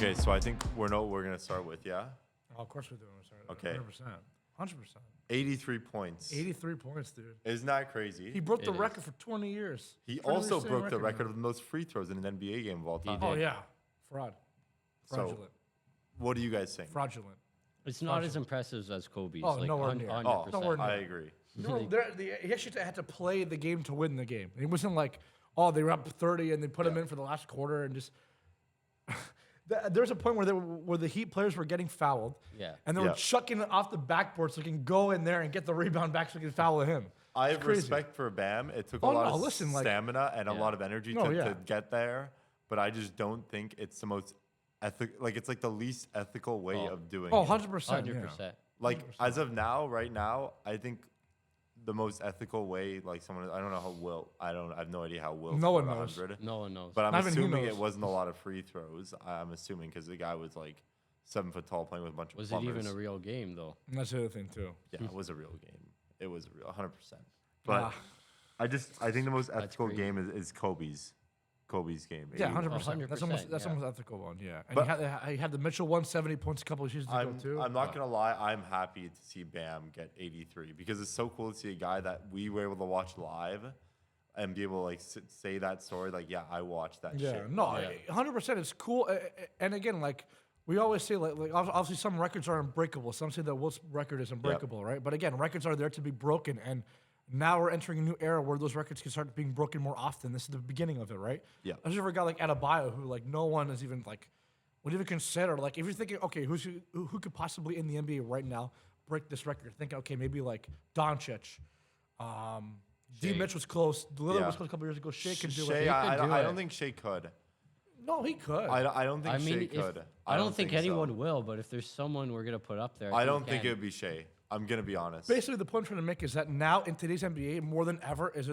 Okay, so I think we're gonna start with, yeah? Oh, of course we're doing it. Okay. 100%. 100%. 83 points. 83 points, dude. Isn't that crazy? He broke the record for 20 years. He Pretty also insane broke the record now. of the most free throws in an NBA game of all time. Oh, yeah. Fraudulent. What do you guys think? Fraudulent. It's not as impressive as Kobe's. Oh, nowhere near. 100%. Nowhere near. I agree. No, he actually had to play the game to win the game. It wasn't like, they were up 30 and they put him in for the last quarter and just. There's a point where the Heat players were getting fouled. Yeah. And they were chucking it off the backboard so they can go in there and get the rebound back so they can foul him. I have respect for Bam. It took a lot of stamina and a lot of energy to get there, but I just don't think it's the most ethical. Like, it's like the least ethical way of doing it. 100%. 100%. Like, as of now, right now, I think the most ethical way, like someone, I don't know how Will, I have no idea how Will No scored one knows. 100. No one knows. But I'm Not even he assuming knows. it wasn't a lot of free throws. I'm assuming because the guy was like 7 foot tall playing with a bunch of Was plumbers. it even a real game, though? And that's the other thing, too. Yeah, it was a real game. It was a real 100%. But I think the most ethical crazy. game is Kobe's game. Yeah, 81. 100%. That's 100%, the yeah. most ethical one, yeah. And But- he had the Mitchell 170 points a couple of seasons ago, too. I'm not going to lie. I'm happy to see Bam get 83 because it's so cool to see a guy that we were able to watch live and be able to like say that story. Like, yeah, I watched that Yeah, shit. no, 100%. It's cool. And again, like, we always say, like obviously some records are unbreakable. Some say that Wilt's record is unbreakable, right? But again, records are there to be broken. And now we're entering a new era where those records can start being broken more often. This is the beginning of it, right? Yeah. Especially for a guy like Adebayo, who, like, no one is even, like, would even consider. Like, if you're thinking, okay, who could possibly in the NBA right now break this record? Think, okay, maybe, like, Doncic. D. Mitch was close. Lillard was close a couple years ago. Shea could do Shea, it. I don't think Shea could. No, he could. I don't think Shea if- could. I don't think anyone so. will, but if there's someone we're going to put up there, I don't think can. it would be Shea. I'm going to be honest. Basically, the point I'm trying to make is that now in today's NBA, more than ever, is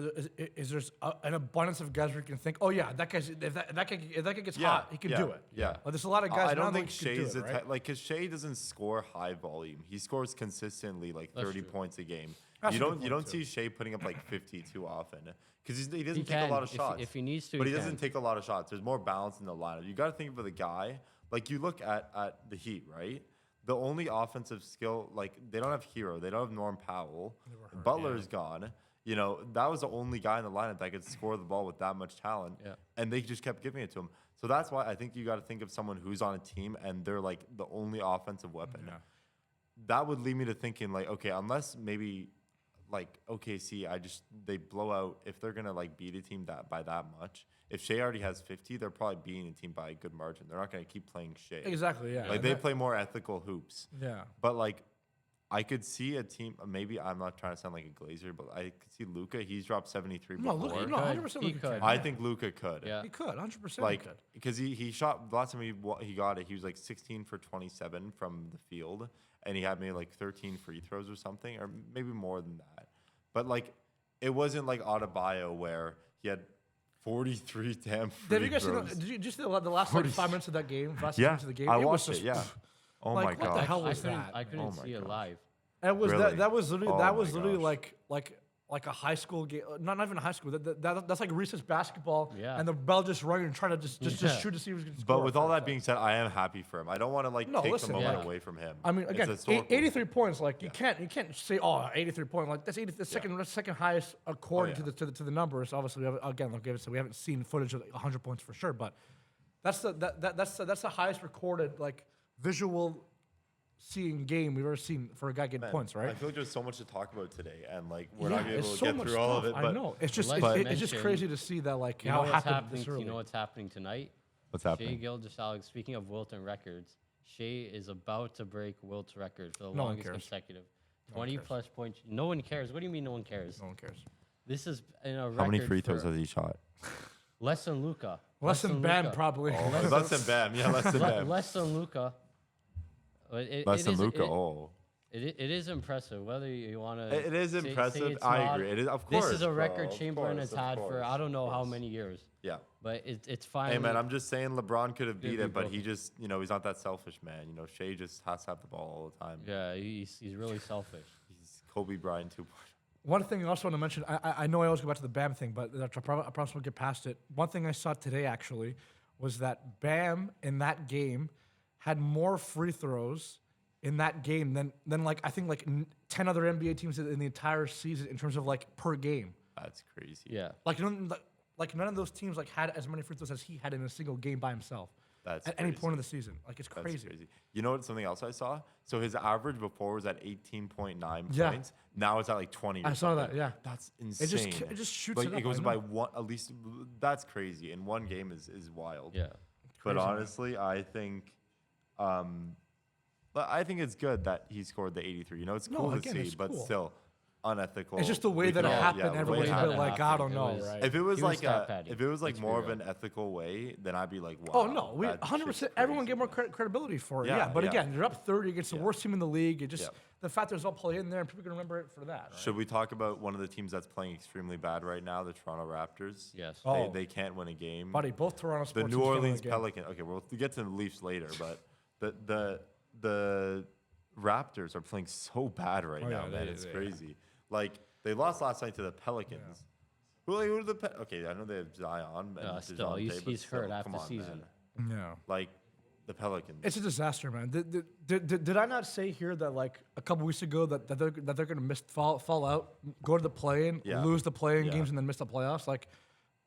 there's an abundance of guys where you can think, oh yeah, that guy's if that guy gets hot, he can do it. Yeah. Like, there's a lot of guys. I now don't that think can do Shea's it, right? like because Shea doesn't score high volume. He scores consistently like 30 points a game. That's you a good don't point, see Shea putting up like 50 too often because he doesn't He take a can, lot of shots. if he needs to, but he he doesn't can. take a lot of shots. There's more balance in the lineup. You got to think of the guy. Like you look at the Heat, right? The only offensive skill, like they don't have Hero, they don't have Norm Powell. Butler's gone. You know, that was the only guy in the lineup that could score the ball with that much talent. Yeah. And they just kept giving it to him. So that's why I think you got to think of someone who's on a team and they're like the only offensive weapon. Yeah. That would lead me to thinking like, okay, unless maybe like OKC, they blow out if they're gonna like beat a team by that much. If Shea already has 50, they're probably beating a team by a good margin. They're not gonna keep playing Shea. Exactly. Yeah. Like they play more ethical hoops. Yeah. But like, I could see a team. Maybe I'm not trying to sound like a Glazer, but I could see Luka. He's dropped 73 No, before. Luka, no, 100% He Luka could. can. I think Luka could. Yeah. He could, 100% Like, he could. because he shot the last time he got it, he was like 16 for 27 from the field, and he had maybe like 13 free throws or something, or maybe more than that. But like, it wasn't like Adebayo where he had 43 damn free Did you guys see throws. did you see the last like 5 minutes of that game? Last Yeah, minutes of the game? I It was watched just, it. Yeah. Oh like, my what the god. hell was that? I couldn't Oh my see it gosh. live. It was Really? that was literally Oh my literally gosh. like a high school game, not even a high school. That's like recess basketball, Yeah. and the bell just running and trying to just shoot to see who's going to score. But with all that being said, I am happy for him. I don't want to like No, take listen, the moment yeah. away from him. I mean, It's again, historical. 83 points. Like you can't say, oh, 83 points. Like that's the second highest according yeah. to the numbers. Obviously, we haven't seen footage of 100 points for sure, but that's the highest recorded like visual seeing game we've ever seen for a guy getting Man, points, right? I feel like there's so much to talk about today, and like we're Yeah, not gonna be it's able so to get much through all of it. stuff. But I know it's just Let's it's just mention- crazy to see that like You know how what's happened happening? this early. You know what's happening tonight? what's Shea happening? Gilgeous-Alexander. Speaking of Wilton records, Shea is about to break Wilt's record for the No one longest cares. consecutive. No one 20 cares. plus points. No one cares. What do you mean no one cares? No one cares. This is in a record. How many free throws for has he shot? less than Luka. Less than Ben, Luka. probably. Less than Bam. Yeah, less than Bam. Less than Luka. Less than Luka. It is impressive. Whether you want to. It is impressive. It's I not. agree. It is, of course. This is a bro, record of Chamberlain course, has had of for I course, don't know of how course. many years. Yeah. But it's fine. Hey man, I'm just saying LeBron could have beat be it, but he broken. just, he's not that selfish, man. Shea just has to have the ball all the time. Yeah, he's really selfish. He's Kobe Bryant 2.0. One thing I also want to mention, I know I always go back to the Bam thing, but I promise we'll get past it. One thing I saw today actually was that Bam in that game had more free throws in that game than like I think like 10 other NBA teams in the entire season in terms of like per game. That's crazy. Yeah. Like none of those teams like had as many free throws as he had in a single game by himself. That's at any crazy. point of the season. Like it's That's crazy. You know what? Something else I saw. So his average before was at 18.9 Yeah. points. Now it's at like 20. Or I saw that. something. Yeah. That's insane. It just shoots like it up. it goes I by know. one at least. That's crazy. In one game is wild. Yeah. But Crazy, man. honestly, I think it's good that he scored the 83. You know, it's No, cool again, to it's see, but cool. still unethical. It's just the way We that can it all- happened. yeah, the way Everybody's it a bit happened. like, I don't It know, was- right? If it was He was like stat padding. if it was like Let's be more of real. an ethical way, then I'd be like, wow. Oh no, we that 100%. shit's Everyone crazy, get more man. credibility for it. Yeah, Yeah, but yeah. again, you're up 30 against the Yeah. worst team in the league. It just Yeah. the fact there's all play in there, and people are gonna remember it for that. Right? Should we talk about one of the teams that's playing extremely bad right now, the Toronto Raptors? Yes. Oh. They can't win a game. Buddy, both Toronto The sports New teams can't win Orleans a game. Pelicans. Okay, we'll get to the Leafs later, but the Raptors are playing so bad right Oh, now, yeah, man. they- It's they- crazy. Like they lost last night to the Pelicans. Who are the okay? I know they have Zion. And Still, DeJounte, he's but hurt still, half come the on, season. man. Yeah. Like the Pelicans. It's a disaster, man. Did I not say here that like a couple weeks ago that they're gonna fall out, go to the play-in, Yeah. lose the play-in Yeah. games, and then miss the playoffs? Like,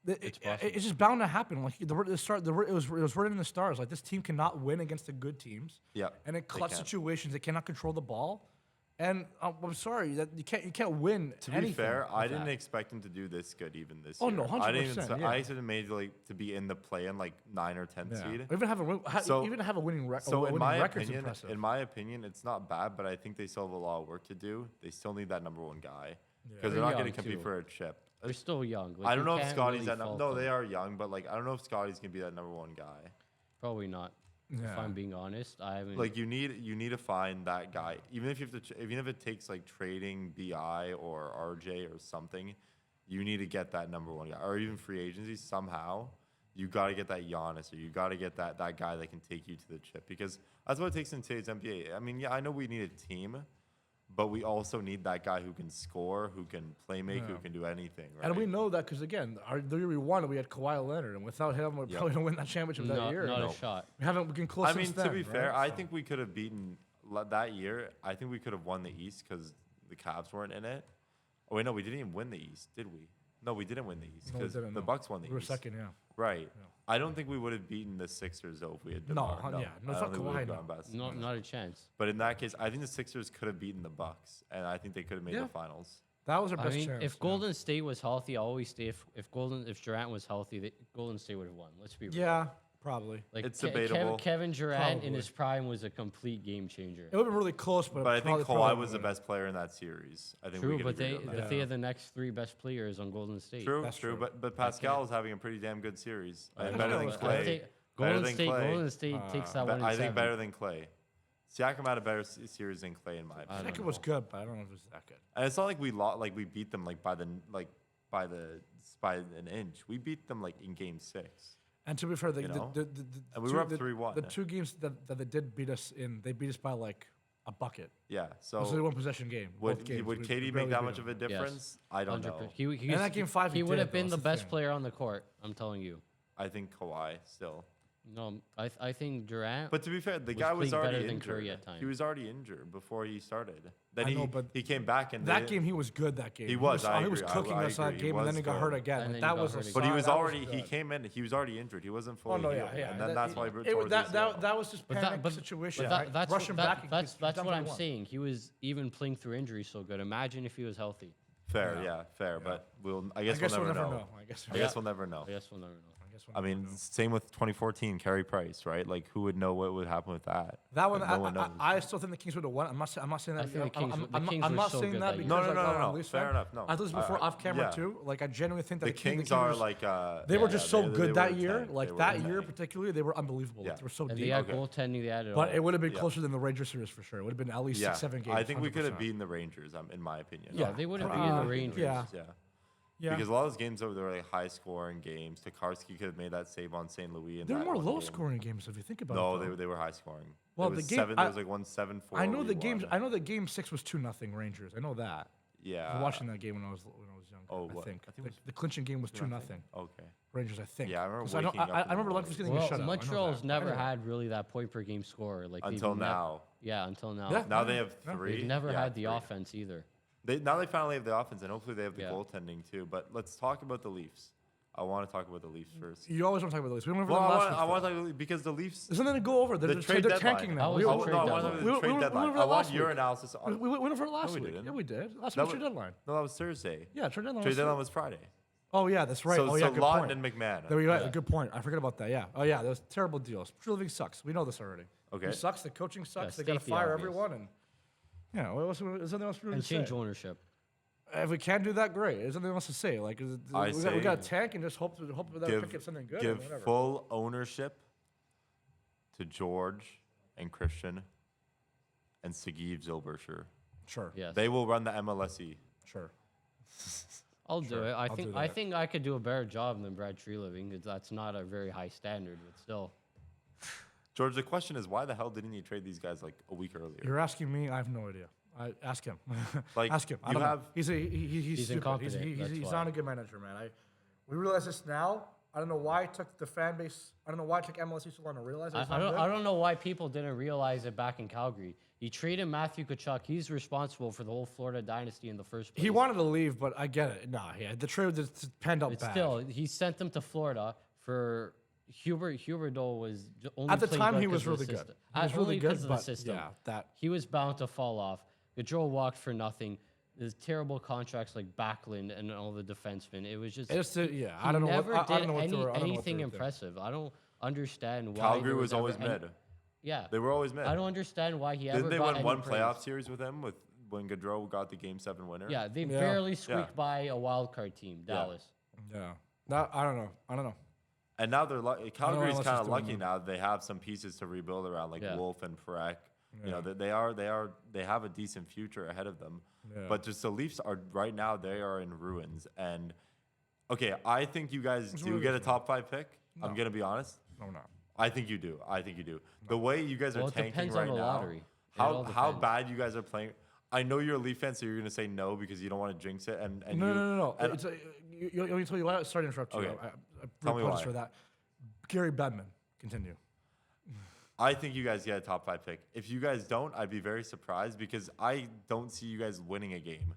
it's possible. just bound to happen. Like it was written in the stars. Like this team cannot win against the good teams. Yeah, And in they clutch can't. situations, they cannot control the ball. And I'm sorry that you can't win. To anything be fair, with I didn't that. expect him to do this good even this Oh, year. no, I didn't even 100%, I yeah. expected maybe like to be in the play in like 9 or 10 Yeah. seed. Even have So- even have a winning record. So in my record's opinion, impressive. it's not bad, but I think they still have a lot of work to do. They still need that number one guy because They're they're not going to young, compete too. for a chip. They're still young. Like, I don't you know if can't Scotty's really that. fault No, them. they are young, but like I don't know if Scotty's going to be that number one guy. Probably not. If Yeah. I'm being honest, I haven't. Like you need to find that guy, even if you have to, even if it takes like trading Bi or RJ or something, you need to get that number one guy, or even free agency somehow. You got to get that Giannis, or you got to get that guy that can take you to the chip, because that's what it takes in today's NBA. I mean, yeah, I know we need a team, but we also need that guy who can score, who can play make, who Yeah. can do anything. Right? And we know that because again, the year we won, we had Kawhi Leonard, and without him, we Yeah. probably don't win that championship that not, year. not No. a shot. We can close. I mean, since to then, be right? fair, I So- think we could have beaten that year. I think we could have won the East because the Cavs weren't in it. Oh wait, no, we didn't even win the East, did we? No, we didn't win the East No, we because didn't, the no. Bucks won the we were East. second. Yeah. Right. I don't think we would have beaten the Sixers though if we had No, DeMar. yeah, no, I it's don't not think we would Kawhi, have no. gone past the Not, Bucks. not a chance. But in that case, I think the Sixers could have beaten the Bucks, and I think they could have made Yeah. the finals. That was our I best mean, chance. if yeah. Golden State was healthy, I always say if Durant was healthy, Golden State would have won. Let's be real. Yeah, probably. Like It's debatable. Kevin Durant in Probably. his prime was a complete game changer. It would have been really close, but But I think probably Kawhi was the would've- best player in that series. I think we True, could but agree they on that. but they are the next three best players on Golden State. True, That's true, true. but Pascal is having a pretty damn good series. I And know, better than but I Clay. think Better Golden than State, Clay. Golden State takes that one. In I think 7. better than Clay. Siakam had a better series than Clay in my I opinion. don't Second was good, but I don't know if it was that good. And it's not like we we beat them like by an inch. We beat them like in game 6. And to be fair, You know? And we were up 3-1. The two games that they did beat us in, they beat us by like a bucket. Yeah. It was a So one possession game. both would games. would We KD barely make that beat much them. of a difference? I don't know. 100%. He And that game 5 he he would did, have been though, the that's the best thing. player on the court. I'm telling you. I think Kawhi still. No, I think Durant. But to be fair, the Was guy was playing better already than Curry injured. at He times. was already injured before he started. Then I he know, but he came back and That they- game, he was good. That game, He was, I He was agree, cooking I us that agree, he game, and then was he got good. hurt again. And Like, then he that got was a hurt again. But he sign- was that already he good. came in. He was already injured. He wasn't Oh fully no, healed. yeah, yeah. And then that's why he tore his that ACL. was just But panic that, situation. but right? that's Rush him back. that's what I'm saying. He was even playing through injury so good. Imagine if he was healthy. Fair, Yeah. yeah, fair. But I guess we'll never know. I guess I guess we'll never know. I guess we'll never know. I mean, same with 2014, Carey Price, right? Like, who would know what would happen with that? That one, Like, no one knows. I still think the Kings would have won. I'm not saying I that. think the Kings I'm, would- the Kings I'm were not so saying good that that because year. No, no, like, no, I'm a no. Leafs Fair fan. enough. No, I told this before off camera yeah. too. Like I genuinely think that The Kings are like they were yeah, just so they good were that a year. tank. Like They were that a year tank. particularly, they were unbelievable. Yeah. They were so And deep. they had Okay. goaltending. They had it But all. it would have been Yeah. closer than the Rangers series for sure. It would have been at least Yeah, 6-7 games. I think we could have 100%. beaten the Rangers, in my opinion. Yeah, they would have Uh, beaten the Rangers. yeah. Yeah. Yeah, Because a lot of those games over there were like high scoring games. Tokarski could have made that save on St. Louis. they're that more one low game. scoring games if you think about No, it. though. they were high scoring. Well, It was the game- seven. I- There was like 1-7-4. I know we the games. won. I know that game 6 was 2-0 Rangers. I know that. I Yeah. was watching that game when I was younger. Oh, I what? think. I think it was The clinching game was 2-0 Okay. Rangers, I think. Yeah, I remember 'Cause waking up in I the remember morning. Lundqvist getting a Well, shutout. I know Montreal's that. never Anyway. had really that point per game scorer. Like they've Until nev- now. Yeah, until now. Yeah. Now they have Yeah. 3. They've never Yeah, had the 3. offense either. Now they finally have the offense, and hopefully they have the Yeah. goaltending too. But let's talk about the Leafs. I want to talk about the Leafs first. You always want to talk about the Leafs. We went over Well, them last I week, want though. to talk about the Leafs because the Leafs. There's nothing to go over. They're, The trade they're deadline. tanking That now. was I the want trade to talk deadline. about We- the we- trade we- we deadline. went over I that want last your week. analysis. We went over it last No, we week. didn't. Yeah, we did. Last That week's trade was- deadline. No, that was Thursday. Yeah, trade deadline. Trade was deadline was Friday. Oh yeah, that's right. So, oh yeah, good Lawton point. and McMahon. There we go. Yeah. Good point. I forgot about that. Yeah. Oh yeah, those terrible deals. True Living sucks. We know this already. Okay. It sucks. The coaching sucks. Yeah, they got to state the fire obvious. everyone and. Yeah. What else? Is something else really And to change say? ownership. If we can't do that, great. There's something else to say. Like we say got to tank and just hope that we pick up something good. Give and whatever. full ownership to George and Christian and Sagiv Zilberscher. Sure. Yes. They will run the MLSE. Sure. I'll do it. I'll do I that. think I could do a better job than Brad Treliving. 'Cause that's not a very high standard, but still. George, the question is, why the hell didn't you trade these guys like a week earlier? You're asking me. I have no idea. Ask him. Like, ask him. I you don't know. have- He's stupid. incompetent, He's that's why. not a good manager, man. We realize this now. I don't know why it took the fan base. I don't know why it took MLSE so long to realize it. I don't know why people didn't realize it back in Calgary. You traded Matthew Tkachuk. He's responsible for the whole Florida dynasty in the first place. He wanted to leave, but I get it. Nah, yeah, the trade just panned out It's bad. still, he sent them to Florida for Huberdeau was only At the played time, good he 'cause was of the really good. system. He was Only really good, because of the but system. yeah, that He was bound to fall off. Gaudreau walked for nothing. There's terrible contracts like Backlund and all the defensemen. It was just. it's yeah. he I don't know. never I did don't know what they were- I don't know what they anything were thinking. impressive. I don't understand why. Calgary there was ever always any- mid. Yeah. They were always mid. I don't understand why he ever Didn't they got win any one praise. playoff series with him when Gaudreau got the Game 7 winner? Yeah, they Yeah. barely squeaked Yeah. by a wild card team, Dallas. Yeah. That, I don't know. And now they're Calgary's else kind is of doing lucky them. now. They have some pieces to rebuild around, like Yeah. Wolf and Perek. You know, Yeah. they have a decent future ahead of them. Yeah. But just the Leafs are right now, they are in ruins. And okay, I think you guys do really get a good. top 5 pick. I'm No. gonna be honest. No, no. I think you do. The way you guys are Well, it tanking depends right on the now, lottery. It all how depends. bad you guys are playing. I know you're a Leaf fan, so you're gonna say no because you don't want to jinx it. And No. and- It's let me tell you why. Sorry to interrupt you. Okay. I Tell me apologize why. for that. Gary Bettman. Continue. I think you guys get a top 5 pick. If you guys don't, I'd be very surprised because I don't see you guys winning a game.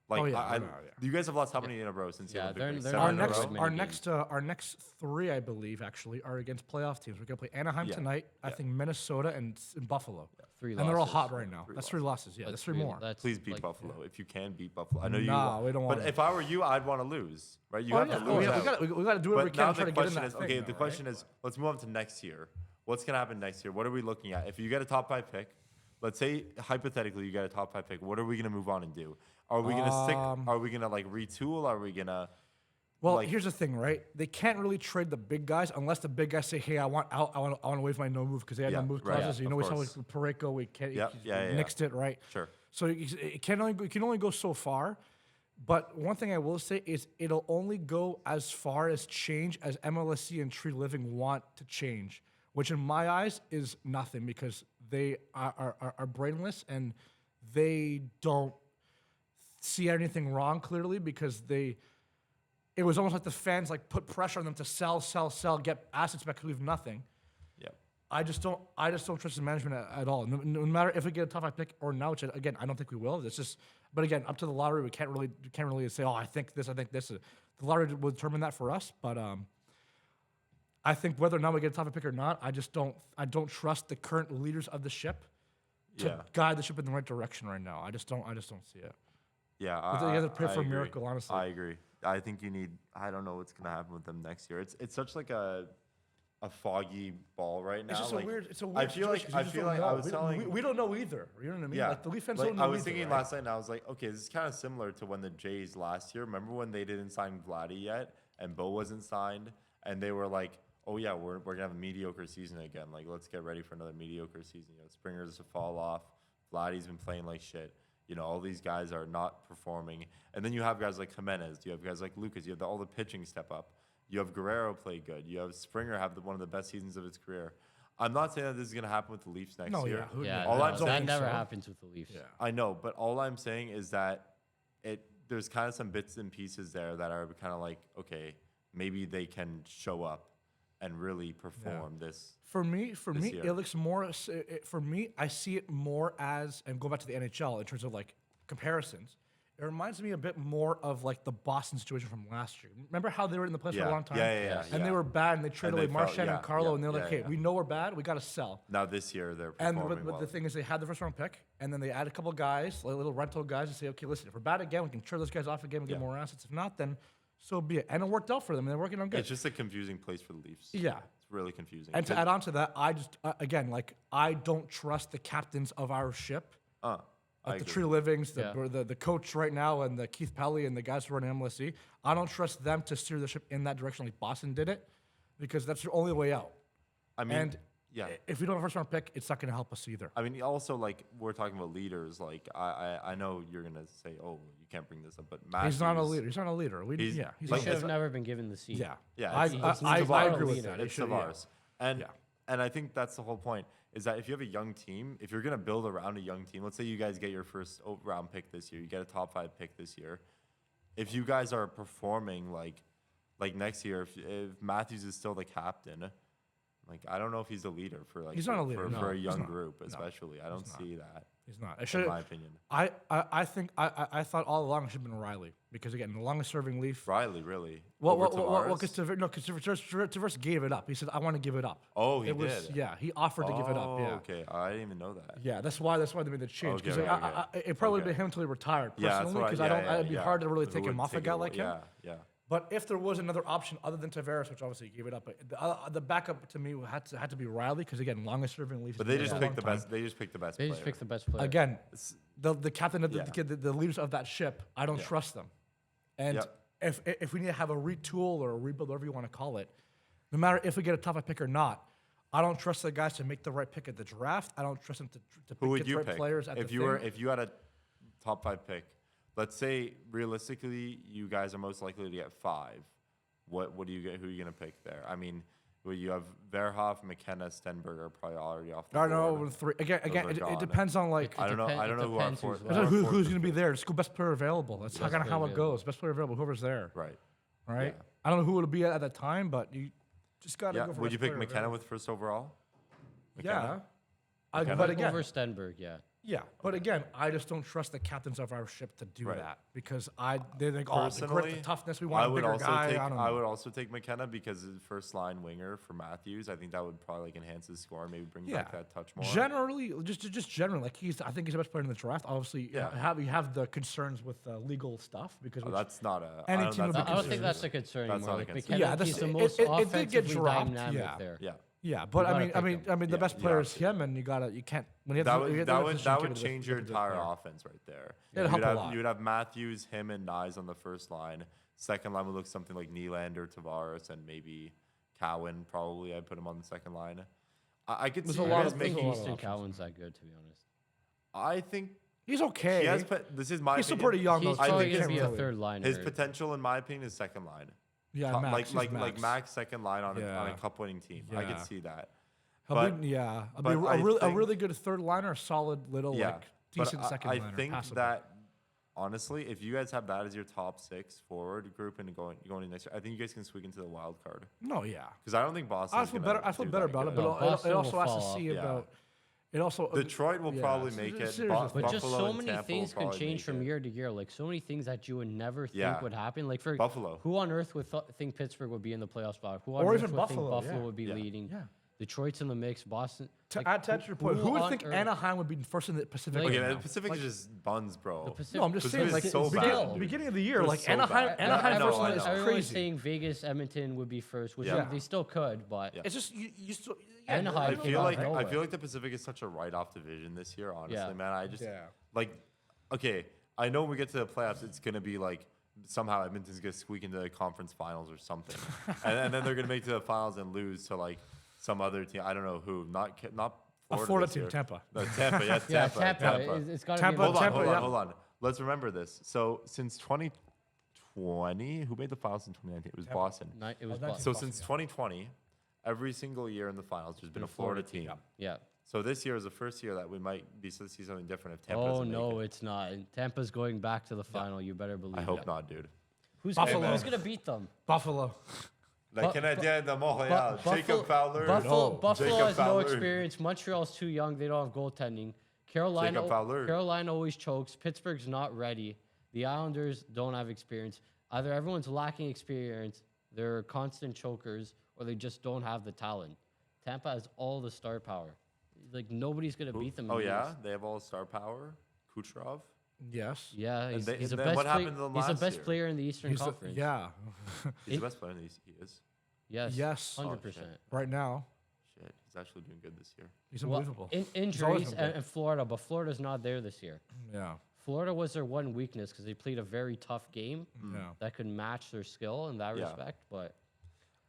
Like, Oh, yeah, no, yeah. You guys have lost how many in a row since the Yeah, Olympic they're- break? they're 7 not Our in a gonna next, win row? many our next 3, I believe, actually, are against playoff teams. We're gonna play Anaheim Yeah. tonight. I think Minnesota and Buffalo. 3 And they're all losses. hot right now. Three That's 3 losses. Yeah, That's that's 3 more. That's Please beat like- Buffalo if you can beat Buffalo. I know you. Nah, want- we don't But wanna. if I were you, I'd want to lose, right? You Oh, have yeah. to We lose. got out. to do whatever we But can now to try the to get in question that is, thing. okay, though, the question right? is, let's move on to next year. What's gonna happen next year? What are we looking at? If you get a top 5 pick, let's say hypothetically you get a top 5 pick, what are we gonna move on and do? Are we gonna stick? Are we gonna like retool? Are we gonna? Well, like- here's the thing, right? They can't really trade the big guys unless the big guys say, "Hey, I want out. I want to waive my no move because they had Yeah, no move right, clauses." yeah, You know, of we saw course. with Pareko, we can't. Yep, he yeah. nixed it, right? Sure. So it can only go so far. But one thing I will say is it'll only go as far as change as MLSC and Tree Living want to change, which in my eyes is nothing because they are brainless and they don't see anything wrong clearly because it was almost like the fans like put pressure on them to sell, get assets back, leave nothing. Yeah. I just don't trust the management at all. No matter if we get a top 5 pick or not, which again I don't think we will. It's just, but again, up to the lottery, we can't really say, oh, I think this. The lottery will determine that for us. But I think whether or not we get a top 5 pick or not, I don't trust the current leaders of the ship to Yeah. guide the ship in the right direction right now. I just don't see it. Yeah. You have to pray for a agree. miracle, honestly. I agree. I think you need. I don't know what's gonna happen with them next year. It's such like a foggy ball right now. It's just like, a weird. It's a weird. I feel like situation 'cause you just don't I know. was we, telling. we don't know either. You know what I mean? Yeah. Like the Leaf fans Like, don't know I was either, thinking right? last night, and I was like, okay, this is kind of similar to when the Jays last year. Remember when they didn't sign Vladdy yet, and Bo wasn't signed, and they were like, oh yeah, we're gonna have a mediocre season again. Like, let's get ready for another mediocre season. You know, Springer's to fall off. Vladdy's been playing like shit. You know, all these guys are not performing. And then you have guys like Jimenez. You have guys like Lucas. You have all the pitching step up. You have Guerrero play good. You have Springer have one of the best seasons of his career. I'm not saying that this is going to happen with the Leafs next No, year. yeah. Who Yeah, knows? All no, I'm saying that is never so. happens with the Leafs. Yeah. I know, but all I'm saying is that there's kind of some bits and pieces there that are kind of like, okay, maybe they can show up and really perform this. For me, year. it looks more. For me, I see it more as, and go back to the NHL in terms of like comparisons. It reminds me a bit more of like the Boston situation from last year. Remember how they were in the playoffs for a long time? And they were bad, and they traded away Marchand and Carlo, and they're like, "Hey, we know we're bad. We got to sell." Now this year they're And performing but well. the thing is, they had the first round pick, and then they add a couple guys, like little rental guys, and say, "Okay, listen, if we're bad again, we can trade those guys off again and get more assets. If not, then so be it." And it worked out for them, and they're working on good. It's just a confusing place for the Leafs. Yeah. It's really confusing. And to add on to that, I just again, like, I don't trust the captains of our ship. Like the Tree Livings, the coach right now, and the Keith Pelly and the guys who run MLSE. I don't trust them to steer the ship in that direction like Boston did it, because that's the only way out. I mean, And if we don't have a first round pick, it's not going to help us either. I mean, also, like, we're talking about leaders. Like, I know you're going to say, oh, you can't bring this up, but Matthews, He's not a leader. He's not a leader. He's He like, should have never been given the seat. Yeah. Yeah, I agree with leader. that. It's Tavares. And I think that's the whole point, is that if you have a young team, if you're going to build around a young team, let's say you guys get your first round pick this year, you get a top 5 pick this year. If you guys are performing like next year, if Matthews is still the captain, like, I don't know if he's a leader for like He's not a leader. for a he's young not. group, especially. I don't see that. He's not. In my opinion. I think I thought all along it should have been Riley, because again, the longest serving Leaf. Riley, really? Well, Over because Tavares gave it up. He said, "I want to give it up." Oh, he it was, did? Yeah, he offered to give it up. Yeah. Okay. I didn't even know that. Yeah, that's why they made the change. Okay, Because okay. it probably would have been him until he retired Yeah, that's personally. what Because it'd be hard to really Who take him would off a take guy it like him. Yeah. But if there was another option other than Tavares, which obviously he gave it up, but the backup to me had to be Riley, because again, longest serving Leafs. But they just picked the best. They just picked the best. They just picked the best player. Again, the captain of the leaders of that ship, I don't trust them. And if we need to have a retool or a rebuild, whatever you want to call it, no matter if we get a top 5 pick or not, I don't trust the guys to make the right pick at the draft. I don't trust them to Who would pick the you right pick players at if the you thing. were if you had a top 5 pick? Let's say realistically, you guys are most likely to get 5. What do you get? Who are you gonna pick there? I mean, well, you have Verhoff, McKenna, Stenberg are probably already off the I board. don't know. 3 again. are It gone. depends on like. I don't know. I don't know who our depends fourth. who's I don't know left. who's going to be there. Just go best player available. That's kind of how it goes. Best player available, whoever's there. Right. Right. Yeah. I don't know who it'll be at that time, but you just got to Yeah. go for Would you best pick player McKenna available. with first overall? Yeah. McKenna? But again, Over Stenberg, yeah. yeah. But again, I just don't trust the captains of our ship to do Right. that, because they think, oh, the grit, the Personally, toughness, we want I a would bigger also guy. take. I don't I know. would also take McKenna because his first line winger for Matthews. I think that would probably like enhance his score, maybe bring back that touch more. Generally, just generally, like I think he's the best player in the draft. Obviously, Yeah. you have the concerns with legal stuff, because Oh, that's not a. Any I don't- team would that's be I not don't think that's a concern That's anymore. not a Like concern. McKenna, Yeah, he's the it- most it did get offensively dropped, dynamic yeah. there. Yeah. Yeah, but gotta I pick mean, him. the Yeah, best you player have is to. him, and you can't. When you have That to- you would have that to would position that kid would with- change with your the entire player. offense right there. It'd help a lot. You would have Matthews, him, and Nyes on the first line. Second line would look something like Nylander, Tavares, and maybe Cowan. Probably I'd put him on the second line. I could There's see a you lot guys of- I think there's a lot of Easton options. Cowan's that good, to be honest. I think He's okay. he has. This is my. He's still opinion. pretty young, though. He's so probably you going to can't be a really- third liner. His potential, in my opinion, is second line. Yeah, Top- Max. like Max. Max second line on Yeah. a cup winning team. I Yeah. could see that. He'll But- be, yeah, I'll but be I a think- really good third liner, a solid little Yeah, like but decent second I liner. think passable. that honestly, if you guys have that as your top 6 forward group and going into next year, I think you guys can squeak into the wild card. No, yeah. Because I don't think Boston. I feel better. I feel better about it, but No, Boston it also will has fall to off. see Yeah. about. It also Detroit will yeah, probably it's- make it's it. serious. But just Buffalo so and many Tampa things will can probably change make from it. year to year. Like so many things that you would never think Yeah. would happen. Like for Buffalo. who on earth would think Pittsburgh would be in the playoff spot? Who on Or earth even would Buffalo, think Buffalo yeah. would be Yeah. leading? Yeah. Detroit's in the mix. Boston. To like, add to your point, who would on think earth- Anaheim would be first in the Pacific? Like- Okay, right the now? Pacific is just buns, bro. The Pacific, No, I'm just Pacific saying, is like so bad, still, dude. beginning of the year, They're like so Anaheim, bad. Anaheim I know, first I line know. is Everyone's crazy. saying Vegas, Edmonton would be first, which Yeah. they still could, but Yeah. It's just you still. Anaheim I came feel out like of I nowhere. feel like the Pacific is such a write-off division this year. Honestly, Yeah. man, I just Yeah. like. Okay, I know when we get to the playoffs, it's gonna be like somehow Edmonton's gonna squeak into the conference finals or something, and then they're gonna make it to the finals and lose to like some other team. I don't know who. Not A Florida. Florida this team, year. Tampa. No, Tampa. Yes, yeah, Tampa. Tampa. It's got to Tampa- be Hold on, Tampa, hold yeah. on, hold on. Let's remember this. So since 2020, who made the finals in 2019? It was Boston. It was Oh, Boston. So since 2020, every single year in the finals, there's been a Florida team. Yeah. So this year is the first year that we might be see something different if Tampa Oh doesn't no, make it. it's not. And Tampa's going back to the final. You better believe. I hope it. not, dude. Buffalo. Who's gonna beat them? Buffalo. Le Bu- Canadien de Montréal, Jacob Fowler. Buffalo Jacob has no Fowler. experience. Montreal's too young. They don't have goaltending. Carolina always chokes. Pittsburgh's not ready. The Islanders don't have experience. Either everyone's lacking experience, they're constant chokers, or they just don't have the talent. Tampa has all the star power. Like nobody's gonna beat them. Oh in the yeah, East. they have all star power. Kucherov. Yes. Yeah, he's, they- he's and the then best. what happened to them He's the last best year? player in the Eastern He's the, Conference. yeah. He's the best player in the East. He is. Yes. Yes. 100%. Right now, Shit, he's actually doing good this year. he's Well, unbelievable. in, always injuries been good. and Florida, but Florida's not there this year. Yeah. Florida was their one weakness because they played a very tough game Yeah. that could match their skill in that Yeah. respect. But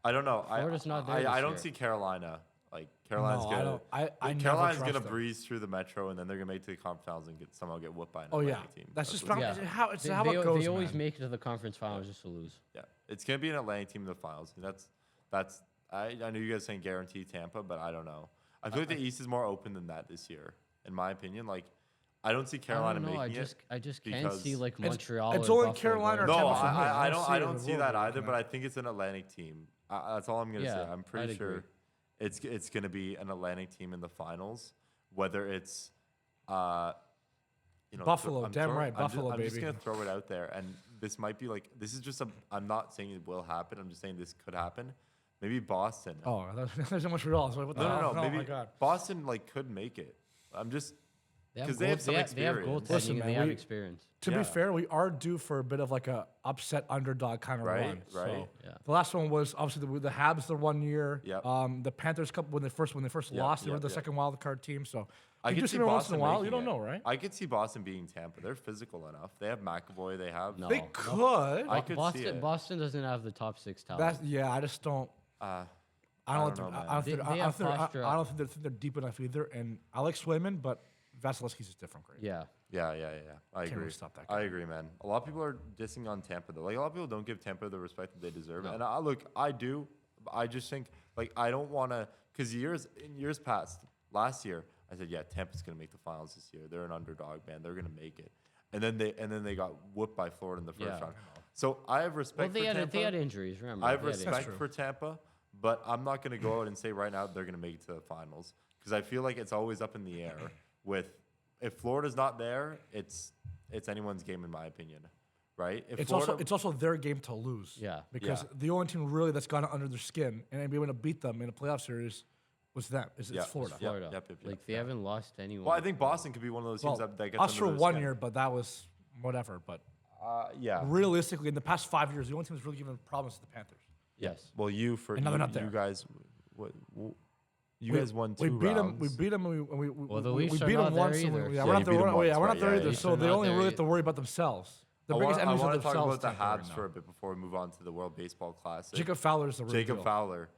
I don't know. Florida's not there I this don't year. see Carolina. Like Carolina's No, I gonna. don't- I never Carolina's trust gonna them. breeze through the Metro, and then they're gonna make it to the conference finals and somehow get whooped by an Oh yeah. Atlantic team. That's just what's- not Yeah. how it's they, how they, it goes. they always man. make it to the conference finals just to lose. Yeah, it's gonna be an Atlantic team in the finals. And that's. I know you guys saying guarantee Tampa, but I don't know. I feel like the East is more open than that this year, in my opinion. Like, I don't see Carolina I don't know. making I just can't because see like It's- Montreal. it's or only Buffalo Carolina or it. going. No, Tampa for me. I don't. see I it don't in see the that world, either. man. But I think it's an Atlantic team. That's all I'm gonna say. Yeah, I'm pretty I'd sure agree. it's gonna be an Atlantic team in the finals. Whether it's, Buffalo, I'm damn right, Buffalo, I'm just baby. gonna throw it out there, and this might be like this is just a. I'm not saying it will happen. I'm just saying this could happen. Maybe Boston. Oh, there's so much for all. So what the No, hell? no, no. Oh Maybe my god. Boston like could make it. I'm just They have 'Cause they have some they have experience. goaltending Listen, and man, they have we- experience. To Yeah. be fair, we are due for a bit of like a upset underdog kind of Right, run. So right. Yeah. the last one was obviously the Habs the 1 year. Yep. The Panthers cup when they first Yep, lost, they were yep, the yep. second wild card team. So I you could just see see them once in Boston a while. You making don't it. know, right? I could see Boston beating Tampa. They're physical enough. They have McAvoy. They have. No. They could. I could see Boston it. Boston doesn't have the top 6 talent. That's yeah. I just don't. Uh, I don't don't. know, I man. don't They- think. they I have don't think. posture I don't think they're deep enough either. And I like Swayman, but Vasilevsky's just different. Great. Yeah. yeah. I Can't agree. really stop that I guy. agree, man. A lot of people are dissing on Tampa though. Like a lot of people don't give Tampa the respect that they deserve. No. And I do. I just think like I don't want to because in years past, last year I said yeah, Tampa's gonna make the finals this year. They're an underdog, man. They're gonna make it. And then they got whooped by Florida in the first Yeah. round. So I have Well, respect they for had Tampa. they had injuries. Remember, I have They had respect true. for Tampa, but I'm not going to go out and say right now they're going to make it to the finals because I feel like it's always up in the air. With if Florida's not there, it's anyone's game in my opinion, right? If It's also their game to lose. Yeah. Because Yeah. the only team really that's gone under their skin and be able to beat them in a playoff series was them. It's Yeah. Florida. Yeah. Florida. Yep, like they haven't lost anyone. well, I think Boston could be one of those teams Well, that gets us under for their 1 skin. year, but that was whatever. But Yeah. realistically, in the past 5 years, the only team that's really given problems is the Panthers. Yes. Well, And now they're not you there. guys, you guys won We two beat them. rounds. We beat them. We Well, the we Leafs are beat not them there once. and either. we- Yeah, we're you not beat 'em there. once, We're right? not there Yeah, either. yeah. So They're they not only there really have either. to worry about themselves. The I biggest enemies want are to talk themselves. about the Tampa right Habs now. for a bit before we move on to the World Baseball Classic. Jacob Fowler is the real Jacob deal. Fowler.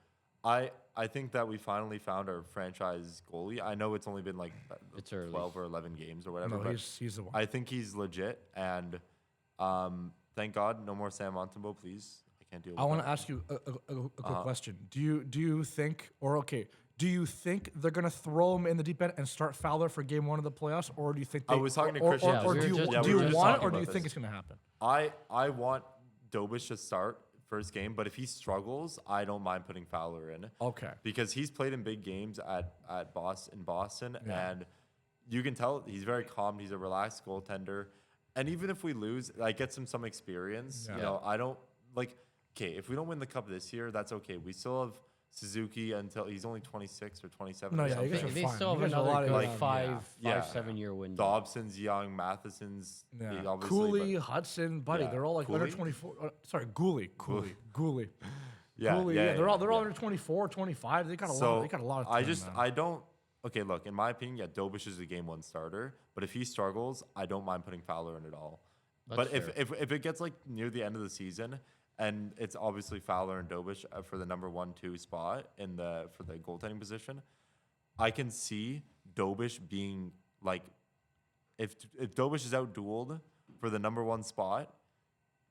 I think that we finally found our franchise goalie. I know it's only been like It's early. 12 or 11 games or whatever, No, but he's the one. I think he's legit. And thank God, no more Sam Montembeault, please. I can't deal with I want that. to ask you a quick question. Do you think, or okay, do you think they're gonna throw him in the deep end and start Fowler for Game 1 of the playoffs, or do you think I they, was talking to or, Christian. Yeah, or we do were you just- yeah, do we were you just want, talking or do you about think this. it's gonna happen? I want Dobish to start first game, but if he struggles, I don't mind putting Fowler in. Okay. Because he's played in big games at Boston, Yeah. and you can tell he's very calm. He's a relaxed goaltender, and even if we lose, like gets him some experience. Yeah. You know, I don't like. Okay, if we don't win the cup this year, that's okay. We still have Suzuki until he's only 26 or 27. No, or yeah, you something. guys are They fine. still You have guys have a another lot of good young- five, Yeah. 7-year window. Dobson's young, Matheson's Yeah. obviously. Cooley, but- Hudson, Buddy, Yeah. they're all like under Cooley? 24. Sorry, Cooley. Cooley, Cooley, yeah, they're all yeah. under 24, 25. They got a lot. So They got a lot of time. I just man. I don't. Okay, look, in my opinion, yeah, Dobish is a game 1 starter, but if he struggles, I don't mind putting Fowler in at all. That's but if, fair. if it gets like near the end of the season, and it's obviously Fowler and Dobish for the number 1-2 spot for the goaltending position, I can see Dobish being like, if Dobish is out dueled for the number 1 spot,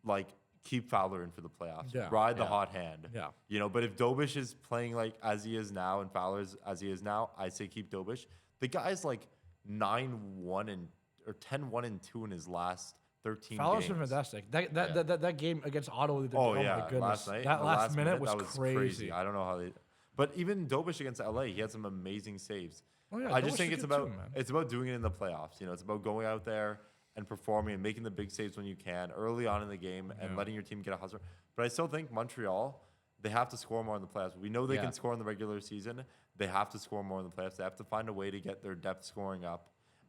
like keep Fowler in for the playoffs. Yeah. Ride the Yeah. hot hand. Yeah. You know, but if Dobish is playing like as he is now and Fowler's as he is now, I say keep Dobish. The guy's like 9-1 or 10-1-2 in his last 13 Fowler's games. been fantastic. That game against Ottawa. Oh, my yeah, goodness. last night. That the last minute was that was crazy. I don't know how they. But even Dobish against LA, he had some amazing saves. Oh, yeah, I just Dobish think is it's good too, about man. it's about doing it in the playoffs. You know, it's about going out there and performing and making the big saves when you can early on in the game and letting your team get a hustler. But I still think Montreal, they have to score more in the playoffs. We know they can score in the regular season. They have to score more in the playoffs. They have to find a way to get their depth scoring up.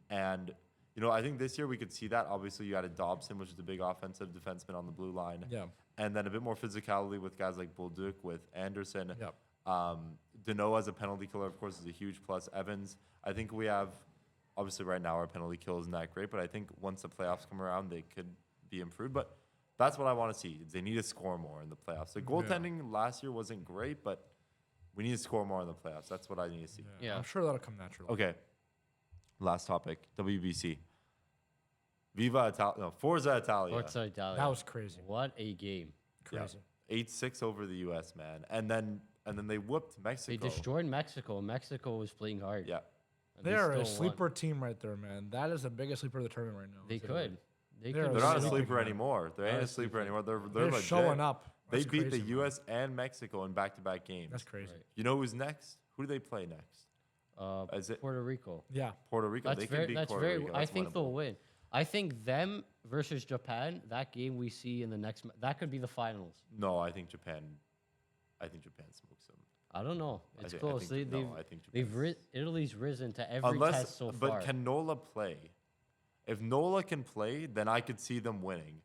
And you know, I think this year we could see that. Obviously, you added Dobson, which is a big offensive defenseman on the blue line. Yeah. And then a bit more physicality with guys like Bolduc, with Anderson. Yep. Deneau as a penalty killer, of course, is a huge plus. Evans, I think we have, obviously right now our penalty kill isn't that great, but I think once the playoffs come around, they could be improved. But that's what I want to see. Is they need to score more in the playoffs. The goaltending last year wasn't great, but we need to score more in the playoffs. That's what I need to see. Yeah. I'm sure that'll come naturally. Okay. Last topic, WBC. Viva Italia. No, Forza Italia. Forza Italia. That was crazy. What a game. Crazy. 8-6 over the U.S., man. And then they whooped Mexico. They destroyed Mexico. Mexico was playing hard. Yeah. And They're a still sleeper won. team right there, man. That is the biggest sleeper of the tournament right now. They It's could. They They're could. They're not a Sleeping, sleeper man. anymore. They ain't a sleeper anymore. They're legit. showing up. They That's beat crazy, the man. U.S. and Mexico in back-to-back games. That's crazy. Right. You know who's next? Who do they play next? Is it Puerto Rico. Yeah. Puerto Rico? That's They can very. beat That's Puerto very. Rico. I That's think winnable. they'll win. I think them versus Japan. That game we see in the next. That could be the finals. No, I think Japan smokes them. I don't know. It's I close. think- They've no, I think Japan's- Italy's risen to every test so far. But can Nola play? If Nola can play, then I could see them winning.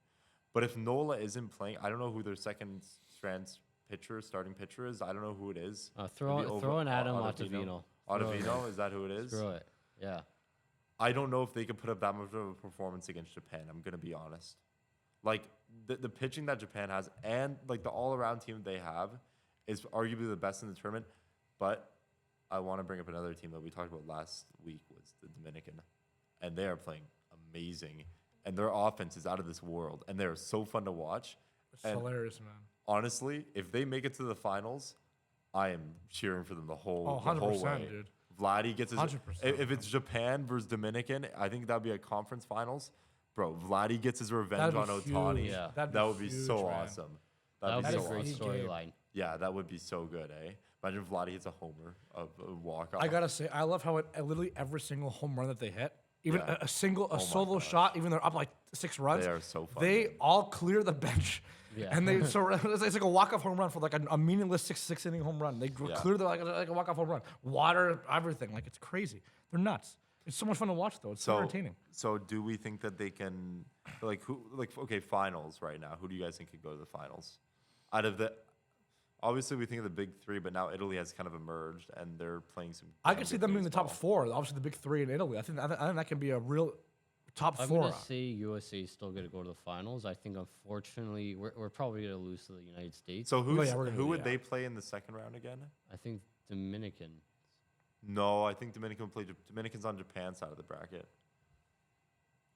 But if Nola isn't playing, I don't know who their second strand starting pitcher is. I don't know who it is. Throw an Adam Ottavino. Ottavino. Ottavino, is that who it is? Screw it. Yeah. I don't know if they could put up that much of a performance against Japan. I'm gonna be honest. Like the pitching that Japan has and like the all-around team they have is arguably the best in the tournament. But I want to bring up another team that we talked about last week was the Dominican, and they are playing amazing, and their offense is out of this world, and they're so fun to watch. It's And hilarious, man. honestly, if they make it to the finals, I am cheering for them the whole, Oh, the whole 100%, way. dude. Vladdy gets his. 100%. If it's Japan versus Dominican, I think that'd be a conference finals. Bro, Vladdy gets his revenge That'd on be Otani. huge. Yeah. That'd That would be huge, so man. awesome. That would be so a great awesome. storyline. Yeah, that would be so good, eh? Imagine Vladdy hits a homer of a walk-off. I gotta say, I love how literally every single home run that they hit, even Yeah. a single, my solo gosh. shot, even they're up like 6 runs. They are so fun. They all clear the bench. Yeah. And they so it's like a walk-off home run for like a meaningless six inning home run. They clear the like a walk-off home run, water, everything. Like it's crazy. They're nuts. It's so much fun to watch though. It's so entertaining. So do we think that they can, okay, finals right now? Who do you guys think could go to the finals? Out of the, obviously we think of the big three, but now Italy has kind of emerged and they're playing some. I damn could see good them being the top baseball. 4. Obviously, the big 3 in Italy. I think that can be a real top I'm 4. gonna say USA is still gonna go to the finals. I think unfortunately we're probably gonna lose to the United States. So who's, yeah, we're gonna who do- would yeah. they play in the second round again? I think Dominican. No, I think Dominican will play. Dominican's on Japan's side of the bracket.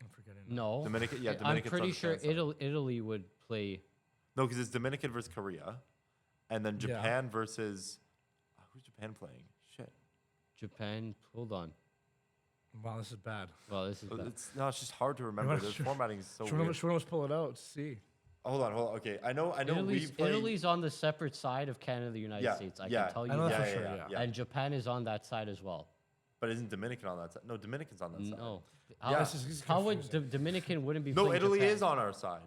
I'm forgetting. No. Dominican, yeah, I'm Dominican's pretty on sure Japan's side. Italy would play. No, because it's Dominican versus Korea, and then Yeah. Japan versus who's Japan playing? Shit. Japan. Hold on. Wow, this is bad. Well, this is bad. It's just hard to remember. The formatting is so weird. Should we almost pull it out? See. Hold on. Okay, I know. Italy's, we played. Italy's on the separate side of Canada and the United States. I can tell you I know that. that for sure, yeah. And Japan is on that side as well. But isn't Dominican on that side? No, Dominican's on that side. No. Yeah. How, This is how would Dominican wouldn't be No, playing Italy Japan? is on our side.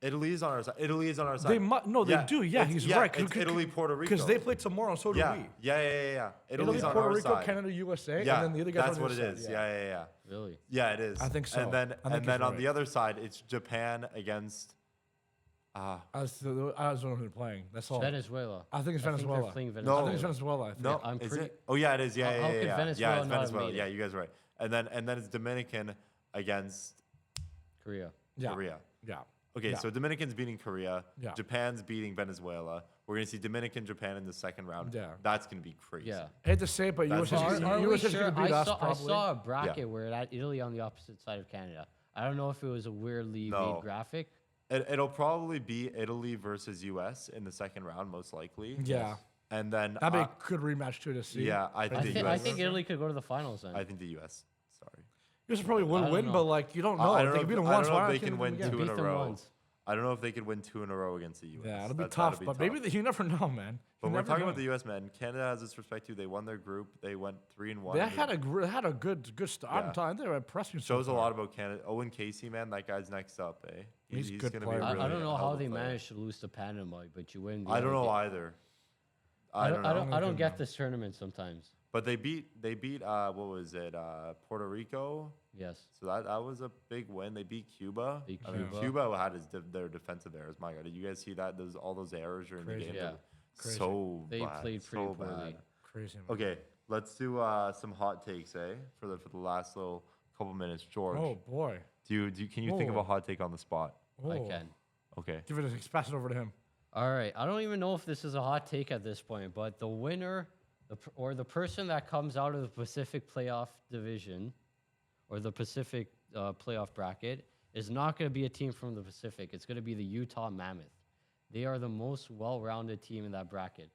Italy is on our side. Italy is on our side. They no, they do. Yeah, he's right. It's Italy, Puerto Rico. Because they play tomorrow, and so do Yeah, we. yeah. Italy, Italy's on Puerto our Rico, side. Canada, USA, Yeah, and then the other guys. that's on what the it other is. side, Yeah. Really? Yeah, it is. I think so. And then, I think he's on right. the other side, it's Japan against. I was wondering who they're playing. That's all. Venezuela. I think it's they're Venezuela. playing I Venezuela. think it's Venezuela. I think. No, I'm is pretty- it? Oh yeah, it is. Yeah, How yeah. could Yeah, Venezuela it's not have Venezuela. made Yeah, it? you guys are right. And then it's Dominican against Korea. Yeah. Korea. Yeah. Okay, Yeah. so Dominican's beating Korea. Yeah. Japan's beating Venezuela. We're gonna see Dominican, Japan in the second round. Yeah. That's gonna be crazy. Yeah. I hate to say it, but That's USA's crazy. gonna Are we USA's sure? gonna beat us I probably. saw a bracket Yeah. where it had Italy on the opposite side of Canada. I don't know if it was a weirdly No. made graphic. It'll probably be Italy versus US in the second round, most likely. Yeah. And then That'd be a good rematch too to see. yeah, I think I the think, US. I think Italy could go to the finals then. I think the US. Sorry. You guys probably would win, know. but like you don't know. I don't They know can beat if- them I once. don't know Why if they can't can win again? two Beat in a them row. once. I don't know if they could win 2 in a row against the U.S. Yeah, it'll be That'll tough. be But maybe you never know, man. But You we're never talking know. about the U.S. man. Canada has this respect too. They won their group. They went 3-1. They had a good start. Yeah. I'm telling you, they impressed me. Shows a lot about Canada. Owen Casey, man, that guy's next up, eh? He's a good gonna player. be a I really don't know hell how of a they player. managed to lose to Panama, but you win. The I don't other know game. either. I don't know. I don't get this tournament sometimes. But they beat what was it? Puerto Rico. Yes. So that was a big win. They beat Cuba. Beat I mean, Cuba. Cuba had their defensive errors. My God, did you guys see that? All those errors during the Crazy. game. Yeah. Crazy. So They bad, played pretty so poorly. bad. Crazy. Man. Okay, let's do some hot takes, eh? For the last little couple minutes, George. Oh boy. Can you think of Oh. a hot take on the spot? I Oh. can. Okay. Give it. Pass it over to him. All right. I don't even know if this is a hot take at this point, but the winner or the person that comes out of the Pacific playoff division or the Pacific playoff bracket is not going to be a team from the Pacific. It's going to be the Utah Mammoth. They are the most well-rounded team in that bracket.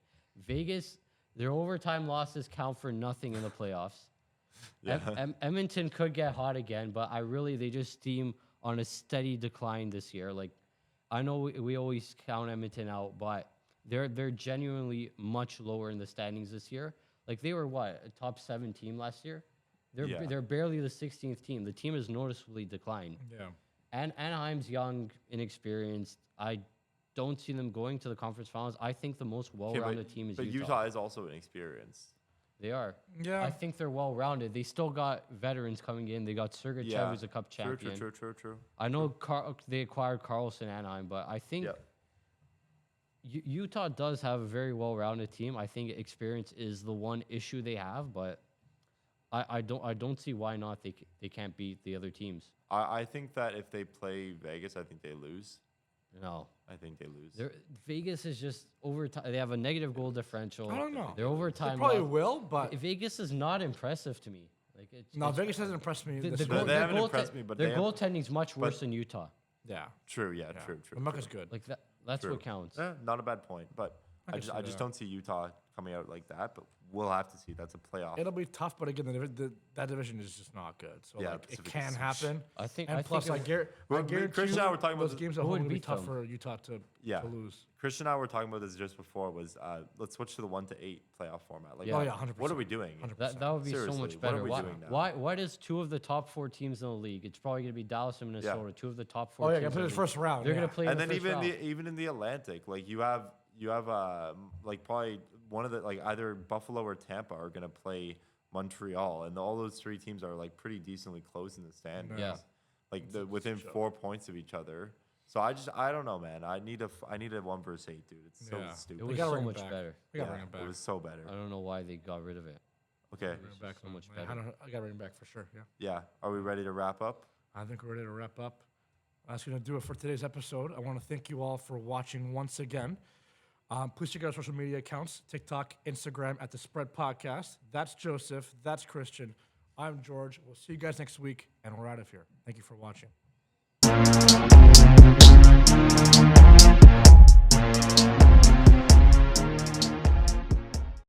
Vegas, their overtime losses count for nothing in the playoffs. Yeah. Edmonton could get hot again, but they just seem on a steady decline this year. Like, I know we always count Edmonton out, but they're genuinely much lower in the standings this year. Like, they were a top 7 team last year. They're barely the 16th team. The team has noticeably declined. Yeah. And Anaheim's young, inexperienced. I don't see them going to the conference finals. I think the most well-rounded team is but Utah. Utah is also inexperienced. They are. Yeah. I think they're well-rounded. They still got veterans coming in. They got Sergachev, who's a cup champion. True. I know they acquired Carlson Anaheim, but I think Utah does have a very well-rounded team. I think experience is the one issue they have, but I don't see why not they can't beat the other teams. I think that if they play Vegas, I think they lose. No. I think they lose. Vegas is just overtime. They have a negative goal differential. I don't know. Their overtime. They probably loss- will, but Vegas is not impressive to me. Like Vegas hasn't impressed me. The, This the year. goal, they their haven't goalte- impressed me, but their they have- goaltending's much worse than Utah. Yeah. True. Yeah. Yeah. True. The Muck is good. Like that's True. what counts. Yeah, not a bad point, but I can just see I just that. don't see Utah coming out like that. But we'll have to see. That's a playoff. It'll be tough, but again, that division is just not good. So Yeah, like, it Pacific can is- happen. I think. And plus, I guarantee Christian and I were talking about those games at who home would will be beat tough them? for Utah to lose. Christian and I were talking about this just before. Was let's switch to the 1-8 playoff format. Like, Yeah. Oh yeah, 100%. what are we doing? that would be Seriously, so much what are better. we Why, doing now? why does 2 of the top 4 teams in the league? It's probably going to be Dallas and Minnesota. 2 of the top 4. Oh yeah, teams gonna play in the the league. first round. They're yeah. going to play. And in then the first round. even in the Atlantic, like you have like probably one of the like either Buffalo or Tampa are gonna play Montreal, and all those 3 teams are like pretty decently close in the standings. Yeah. Like within 4 points of each other. So I don't know, man. I need a 1 versus 8, dude. It's so Yeah. stupid. It was gotta so bring it much back. better. We gotta Yeah, bring it back. It was so better. I don't know why they got rid of it. Okay. Bring it back, so man. much I better. gotta bring it back for sure. Yeah. Yeah. Are we ready to wrap up? I think we're ready to wrap up. That's going to do it for today's episode. I want to thank you all for watching once again. Please check out our social media accounts, TikTok, Instagram at The Spread Podcast. That's Joseph. That's Christian. I'm George. We'll see you guys next week, and we're out of here. Thank you for watching.